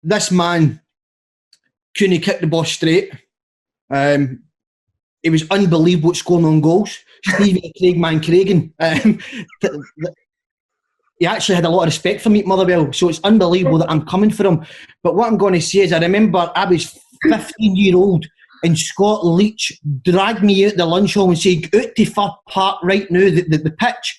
this man couldn't kick the ball straight. It was unbelievable scoring on goals. Stevie Craigan. He actually had a lot of respect for me at Motherwell, so it's unbelievable that I'm coming for him. But what I'm going to say is, I remember I was 15-year-old and Scott Leach dragged me out the lunch hall and said, "Out to Fir Park right now, the pitch."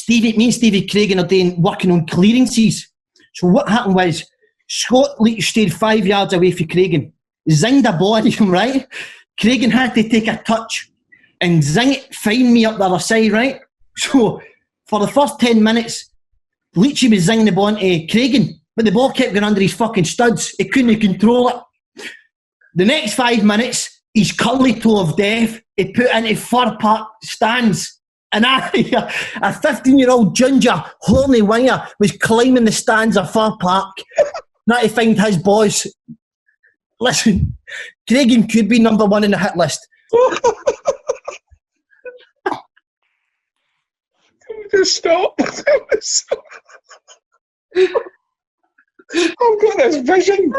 Me and Stevie Craigan are working on clearances. So what happened was, Scott Leach stayed 5 yards away from Craigan, zinged a ball at him, right? Craigan had to take a touch and zing it, find me up the other side, right? So for the first 10 minutes, Leachy was zinging the ball into Craigan, but the ball kept going under his fucking studs. He couldn't control it. The next 5 minutes, his curly toe of death, he put into Fir Park stands. And I, a 15-year-old ginger, horny winger, was climbing the stands of Fir Park, trying to find his boys. Listen, Craigan could be number one in the hit list. Can we just stop? I've got this vision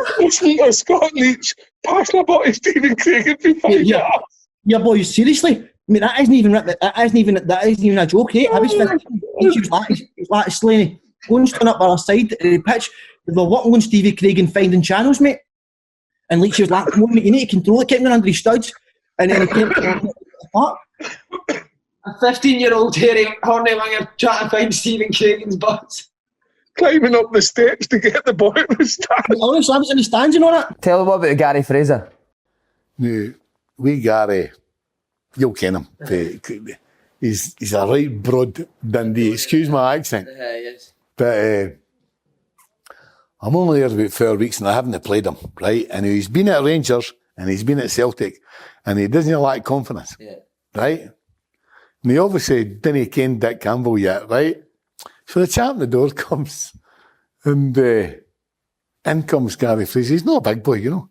of Scott Leach passing a ball to Stephen Craigan for 5 yards. Yeah, boys, seriously. I mean, that isn't even a joke, eh? I was thinking, he was like Slaney, going stand up by our side of the pitch. They were working on Stevie Craigan finding channels, mate. And Leach was like, "Come on, mate, you need to control it, keep going under his studs." And then he came apart. A 15-year-old hairy horny winger trying to find Stephen Craigan's butts. Climbing up the steps to get the ball in the stands. Honestly, I was in the stands and all that. Tell me what about Gary Fraser. No, we Gary, you'll ken him. He's a right broad Dundee. Excuse my accent. Yes. But I'm only here about 4 weeks and I haven't played him, right? And he's been at Rangers and he's been at Celtic and he doesn't lack confidence, right? And he obviously didn't ken Dick Campbell yet, right? So the chap at the door comes and in comes Gary Fraser. He's not a big boy, you know.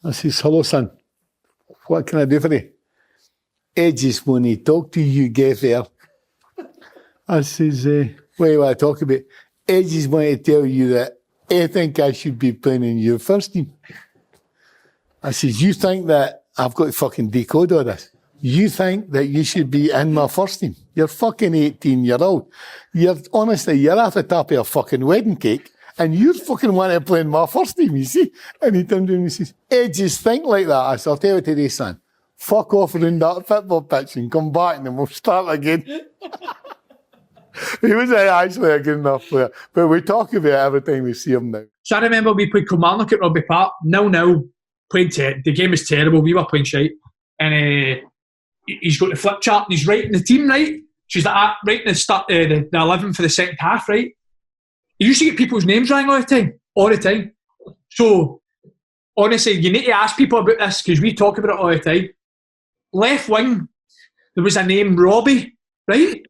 I says, "Hello, son. What can I do for you?" "Edges when he talk to you, get there." I says, "What do you want to talk about?" "Edges want to tell you that I think I should be playing in your first team." I says, "You think that I've got to fucking decode all this? You think that you should be in my first team? You're fucking 18-year-old. You're off the top of a fucking wedding cake and you fucking want to play in my first team, you see?" And he turned to me and he says, "Edges think like that." I said, "I'll tell you today, son. Fuck off around that football pitch and come back and then we'll start again." He was actually a good enough player. But we talk about it every time we see him now. So I remember we played Kilmarnock at Rugby Park, 0-0, the game was terrible, we were playing shite. And he's got the flip chart and he's writing the team, right? She's like, right in the start, the 11 for the second half, right? He used to get people's names wrong all the time. So, honestly, you need to ask people about this because we talk about it all the time. Left wing, there was a name, Robbie, right?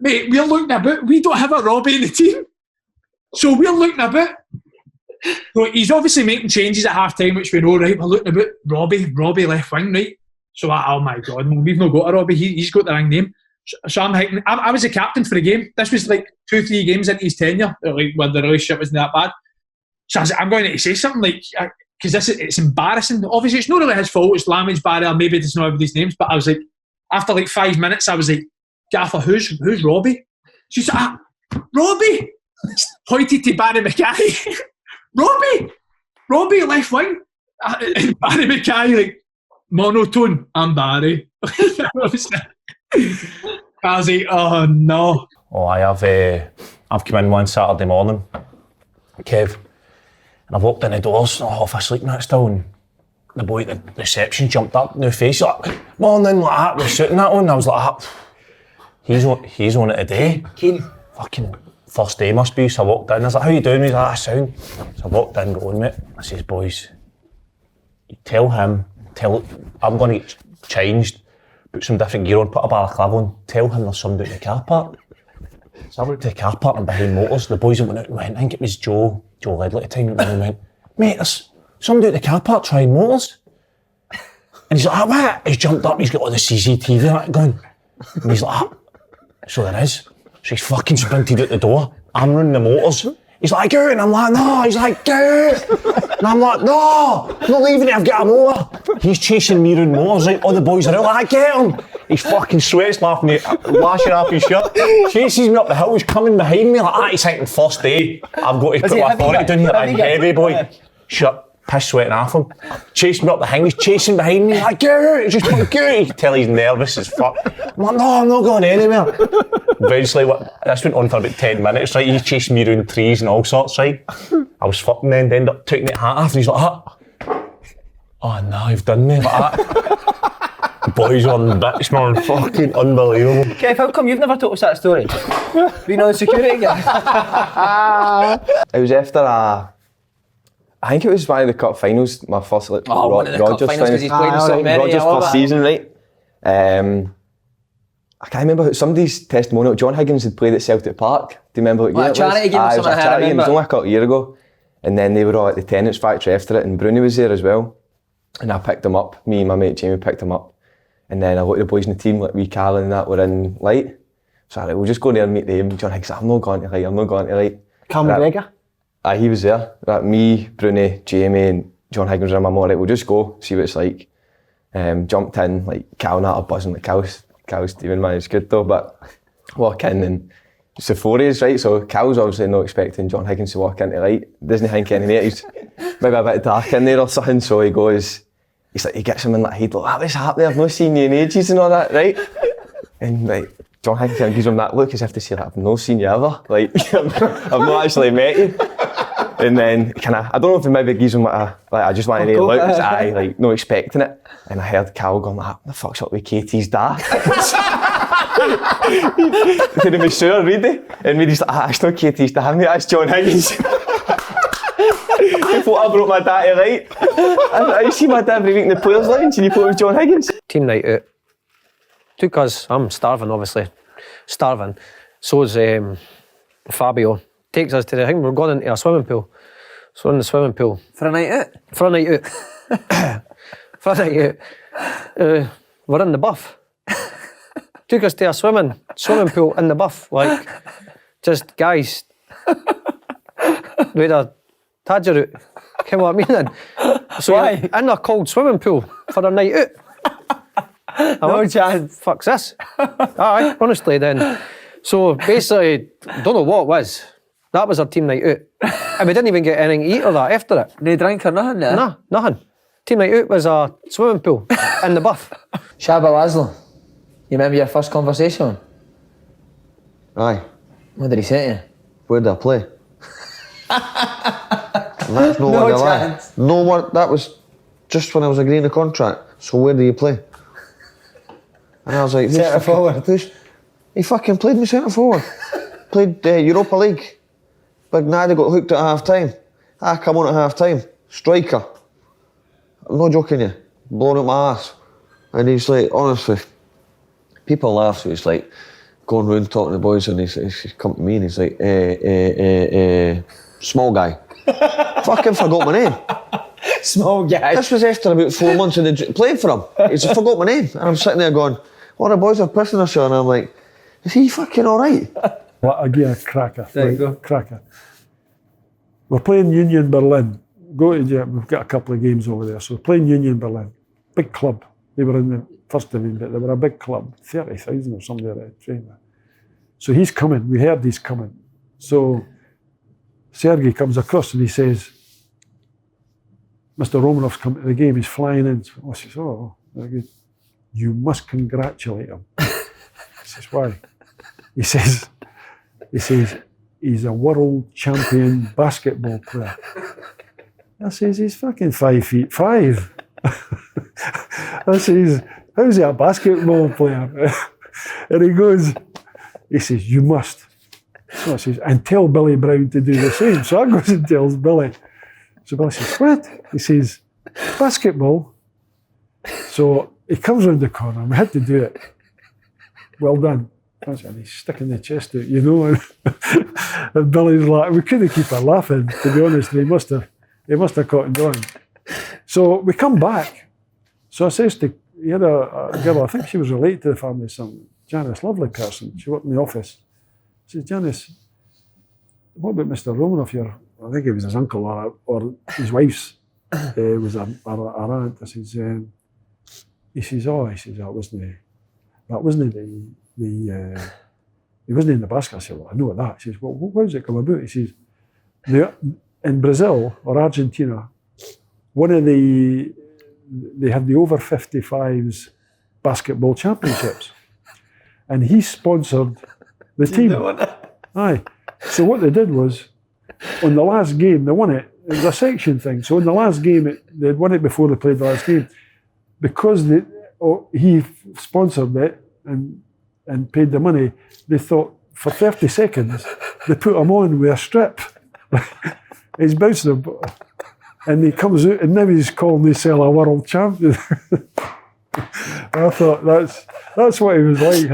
Mate, we're looking about, we don't have a Robbie in the team. So we're looking about. So he's obviously making changes at half time, which we know, right? We're looking about Robbie left wing, right? So oh my God, we've not got a Robbie, he's got the wrong name. So I'm thinking, I was the captain for the game. This was like 2-3 games into his tenure, like when the relationship wasn't that bad. So I was like, I'm going to say something like, because it's embarrassing. Obviously, it's not really his fault, it's language barrier, maybe he doesn't know everybody's names, but I was like, after like 5 minutes, I was like, "Gaffer, who's Robbie?" She's like, "Robbie!" Pointed to Barry Mackay. Robbie, left wing. Barry Mackay, like, monotone, "I'm Barry." I was like, oh no. Oh, I've come in one Saturday morning, Kev, and I've walked in the doors, half asleep and that still, and the boy at the reception jumped up in the face, like, "Morning," like that, with suit and that on. I was like, he's on it today. Keen. Fucking first day must be. So I walked in, I was like, "How you doing?" He's like, "Sound." So I walked in, got on, mate. I says, "Boys, tell him, I'm going to get changed, put some different gear on, put a balaclava on, tell him there's somebody in the car park." So I went to the car park and behind motors, the boys went out and went, I think it was Joe Ledley at the time, and he went, "Mate, there's somebody at the car park trying motors." And he's like, "What?" He's jumped up, he's got all the CCTV going. And he's like, "So there is." So he's fucking sprinted out the door. I'm running the motors. He's like, "Go!" And I'm like, "No." He's like, "Go!" And I'm like, "No, I'm not leaving it, I've got him over." He's chasing me around more. Like, all the boys are out like, "Get him!" He's fucking sweats laughing, lashing off his shirt. Chases me up the hill, he's coming behind me like, he's thinking, first day, I've got to put my authority down here. I'm heavy, boy. Shirt, piss sweating off him. Chasing me up the hill, he's chasing behind me like, "Go!" He's just like, "Go!" You can tell he's nervous as fuck. I'm like, "No, I'm not going anywhere." Eventually, this went on for about 10 minutes, right? He's chasing me around trees and all sorts, right? I was fucking then, ended up taking the hat off and he's like, "Oh no, you've done me like that." Boys were on the bits, man, fucking unbelievable. Kev, how come you've never told us that story? Being on the security guy. It was after I think it was one of the cup finals, my first one of the cup finals because he's played in so many. Rogers' first season, right? I can't remember somebody's testimonial. John Higgins had played at Celtic Park. Do you remember what year it was? Charity game or something. It was a charity game. It was only a couple of years ago. And then they were all at the tenants factory after it, and Bruni was there as well. And I picked him up. Me and my mate Jamie picked him up. And then a lot of the boys in the team, like wee Carlin and that, were in Light. So I was like, we'll just go there and meet them. John Higgins said, I'm not going to Light. Cal McGregor? He was there. Me, Bruni, Jamie and John Higgins and I'm all right, we'll just go, see what it's like. Jumped in, like Cal and that are buzzing, like Cal's Stephen, man, it's good though, but walk in and it's the 40s, right? So Cal's obviously not expecting John Higgins to walk into Light. Doesn't think any of it, he's maybe a bit dark in there or something, so he goes, he's like, he gets him in that head, like, what's happening? I've not seen you in ages and all that, right? And like, John Higgins gives him that look as if to say, like, I've not seen you ever, like, I've not actually met you. And then I don't know if he maybe gives him I just want to look, like, not expecting it. And I heard Cal going, what the fuck's up with Katie's dad? He was sure, really? And Reedy's like, it's not Katie's dad, mate, that's John Higgins. He thought I brought my dad to Light. I see my dad every week in the players' lounge and he thought it was John Higgins. Team night out. Took us, I'm starving obviously, So is Fabio. Takes us to the thing, we're going into a swimming pool. So we're in the swimming pool. For a night out? For a night out. For a night out. We're in the buff. Took us to a swimming pool in the buff, like, just guys. We had a tadger out. You know what I mean? So why? In a cold swimming pool for a night out. No chance. Fuck's this? Aye, honestly then. So basically, don't know what it was. That was our team night out. And we didn't even get anything to eat or that after it. No drink or nothing? Nah, nothing. Team night out was a swimming pool in the buff. Shabba Laszlo, you remember your first conversation? Aye. What did he say to you? Where did I play? That's no No word of lie. chance. No word, that was just when I was agreeing the contract. So where do you play? And I was like, Centre forward. He fucking played me centre forward. Played Europa League. Big Nada got hooked at half time. I come on at half time. Striker. I'm not joking you. Blowing up my ass. And he's like, honestly, people laugh, so he's like going round talking to the boys and he's come to me and he's like, small guy. Fucking forgot my name. Small guy. This was after about 4 months in playing for him. He's forgot my name. And I'm sitting there going, all the boys are pissing themselves. And I'm like, is he fucking alright? Well, I'll give you a cracker. There you go. Cracker. We're playing Union Berlin. We've got a couple of games over there. So we're playing Union Berlin. Big club. They were in the first division, but they were a big club. 30,000 or something like that train. So he's coming. We heard he's coming. So Sergei comes across and he says, Mr. Romanov's come to the game. He's flying in. So I says, oh, very good. You must congratulate him. I says, why? He says, he's a world champion basketball player. I says, he's fucking 5'5". I says, how's he a basketball player? And he says, you must. So I says, and tell Billy Brown to do the same. So I goes and tells Billy. So Billy says, what? He says, basketball. So he comes round the corner and we had to do it. Well done. And he's sticking the chest out, you know, and Billy's like, we couldn't keep her laughing, to be honest. He must have caught on. So we come back. So I says to, he had a girl, I think she was related to the family, some Janice, lovely person. She worked in the office. I said, Janice, what about Mr. Romanov? I think it was his uncle or his wife's was our aunt. I says, he says, that wasn't he wasn't in the basket. I said, well, I know that. He says, well, how does it come about? He says, in Brazil or Argentina, they had the over 55s basketball championships, and he sponsored the team. Aye. So what they did was, on the last game, they won it. It was a section thing. So in the last game, they'd won it before they played the last game. Because he sponsored it and paid the money, they thought for 30 seconds, they put him on with a strip. He's bouncing him, and he comes out, and now he's calling himself a world champion. I thought that's what he was like.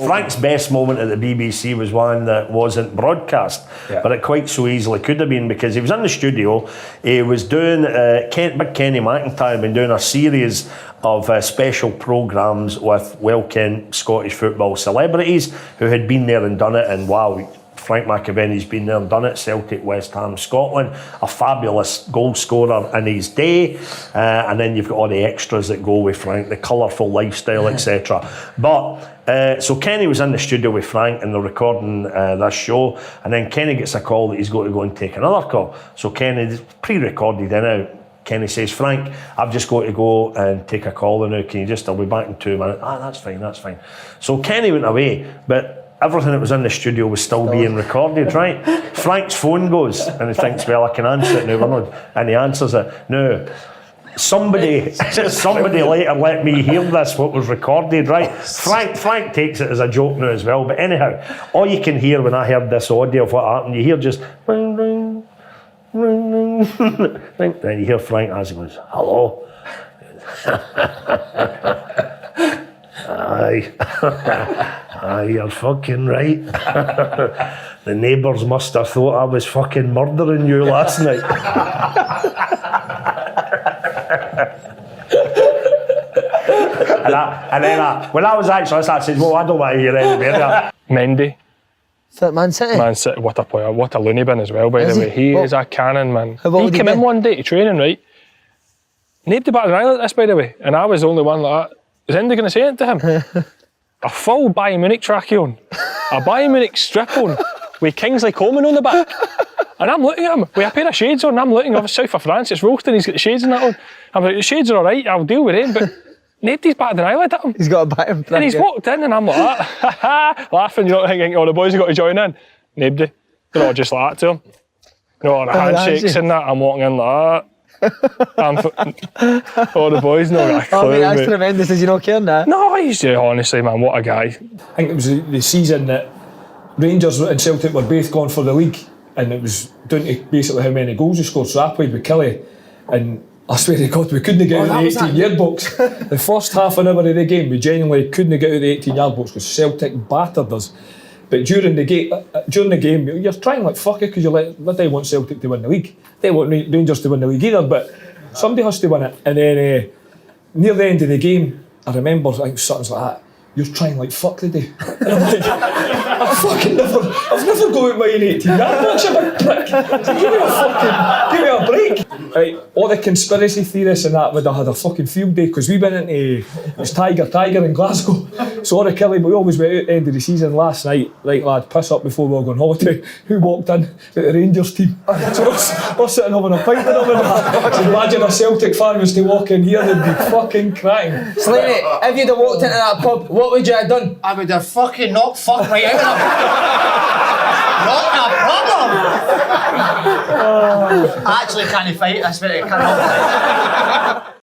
Frank's best moment at the BBC was one that wasn't broadcast, but it quite so easily could have been, because he was in the studio. He was doing Big Kenny McIntyre had been doing a series of special programmes with well-known Scottish football celebrities who had been there and done it, and wow, Frank McAvenny's been there and done it. Celtic, West Ham, Scotland, a fabulous goal scorer in his day, and then you've got all the extras that go with Frank, the colourful lifestyle, etc. But so Kenny was in the studio with Frank and they're recording this show, and then Kenny gets a call that he's got to go and take another call. So Kenny, pre-recorded in out, Kenny says, Frank, I've just got to go and take a call now. I'll be back in 2 minutes. That's fine. So Kenny went away, but everything that was in the studio was still being recorded, right? Frank's phone goes, and he thinks, well, I can answer it now, and he answers it. No, somebody later let me hear this, what was recorded, right? Frank takes it as a joke now as well, but anyhow, all you can hear when I heard this audio of what happened, you hear just ring, ring, ring, ring, ring. Then you hear Frank as he goes, hello. Aye, you're fucking right. The neighbours must have thought I was fucking murdering you last night. When I was actually listening, I said, well, I don't want to hear any better. Mendy. Is that Man City? Man City, what a player, what a loony bin as well, by the way. He is a cannon, man. He came in one day to training, right? Nobody batted an eye like this, by the way, and I was the only one like that. Is anybody going to say it to him? A full Bayern Munich trackie on, a Bayern Munich strip on, with Kingsley Coman on the back. And I'm looking at him with a pair of shades on, and I'm looking over south of France, it's roasting, he's got the shades and that on. I'm like, the shades are alright, I'll deal with them, but nobody's batted an eyelid at him. He's got a bat him. And he's walked in, and I'm like that, laughing, you know, thinking, oh, the boys have got to join in. Nobody. They're all just like that to him. You know, the handshakes and that, I'm walking in like that. All the boys know got a clue. Oh, mate, that's tremendous. Does he not care now? No, he's honestly, man, what a guy. I think it was the season that Rangers and Celtic were both going for the league, and it was down to basically how many goals he scored. So I played with Kelly, and I swear to God, we couldn't get out of the 18-yard box. The first half an hour of the game, we genuinely couldn't get out of the 18-yard box because Celtic battered us. But during the game, you're trying like fuck it, because they want Celtic to win the league. They want Rangers to win the league either, but somebody has to win it. And then near the end of the game, I remember something like that. You're trying like fuck today. And I'm like, I've never gone out my 18 yard box, you big prick. So give me a break. Right, all the conspiracy theorists and that would have had a fucking field day, because we went into this Tiger in Glasgow. So all the Kelly, we always went out at the end of the season last night, right lad, piss up before we were going holiday. Who walked in? The Rangers team. So we're sitting having a pint with them and that. So imagine a Celtic fan was to walk in here, they'd be fucking crying. Slaney, if you'd have walked into that pub, what would you have done? I would have fucking knocked fuck right out of him. Not a problem. I actually can't fight, I swear I cannot fight.